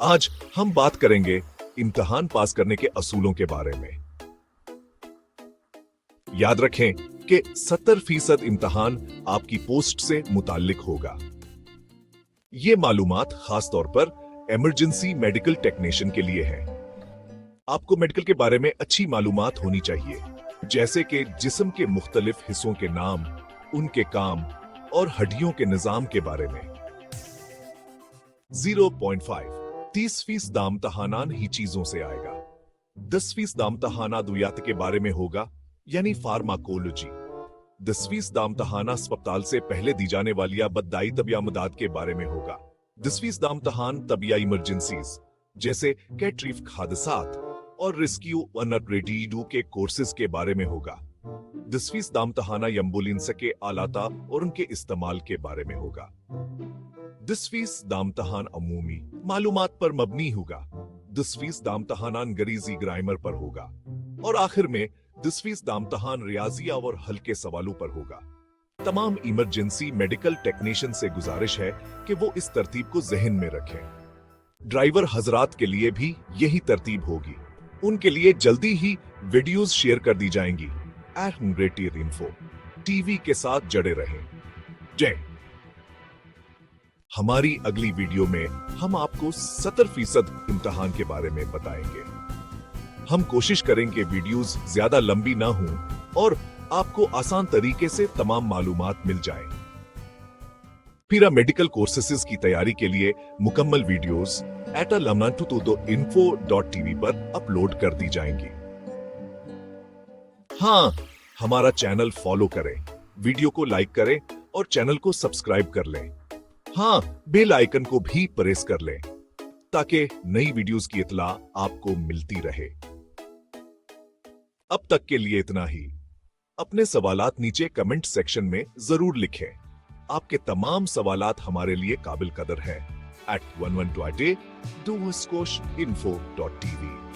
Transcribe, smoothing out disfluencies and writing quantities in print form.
आज हम बात करेंगे इम्तिहान पास करने के असूलों के बारे में। याद रखें कि 70% इम्तिहान आपकी पोस्ट से मुताल्लिक होगा। ये मालूमात खास तौर पर इमरजेंसी मेडिकल टेक्नीशियन के लिए है। आपको मेडिकल के बारे में अच्छी मालूमात होनी चाहिए, जैसे कि जिस्म के मुख्तलिफ हिस्सों के नाम, उनके काम और हड्डियों के निजाम के बारे में। 0.5 30% इम्तिहान ही चीजों से आएगा। 10% इम्तिहान अद्वियात के बारे में होगा, यानी फार्माकोलॉजी। 10% इम्तिहान अस्पताल से पहले दी जाने वाली बददाई तबिया मदाद के बारे में होगा। 10% इम्तिहान तबिया इमरजेंसीज जैसे कैटरीफ हादसात और रेस्क्यू अनरेडिडू के कोर्सेज के बारे में होगा। 10% इम्तिहान एम्बुलेंस के आलाता और उनके इस्तेमाल के बारे में होगा। 10% इम्तिहान अमूमी मालूमात पर मबनी होगा। 10% इम्तिहान गरीजी ग्रामर पर होगा। और आखिर में 10% इम्तिहान रियाजिया और हल्के सवालों पर होगा। तमाम इमरजेंसी मेडिकल टेक्नीशियन से गुजारिश है कि वो इस तरतीब को जहन में रखें। ड्राइवर हजरात के लिए भी यही तरतीब होगी। उनके लिए जल्दी ही वीडियोस शेयर कर दी जाएंगी। @info टीवी के साथ जड़े रहें। जय। हमारी अगली वीडियो में हम आपको 70% इम्तिहान के बारे में बताएंगे। हम कोशिश करेंगे वीडियोस ज्यादा लंबी ना हों और आपको आसान तरीके से तमाम मालूमात मिल जाए। फिर मेडिकल कोर्सेज की तैयारी के लिए मुकम्मल वीडियोस @alumna2info.tv पर अपलोड कर दी जाएंगी। हाँ, हमारा चैनल फॉलो करें, वीडियो को लाइक करें और चैनल को सब्सक्राइब कर लें। हाँ, बेल आइकन को भी प्रेस कर लें ताकि नई वीडियोस की इत्तला आपको मिलती रहे। अब तक के लिए इतना ही। अपने सवालात नीचे कमेंट सेक्शन में जरूर लिखें। आपके तमाम सवालात हमारे लिए काबिल कदर हैं। @1120info.tv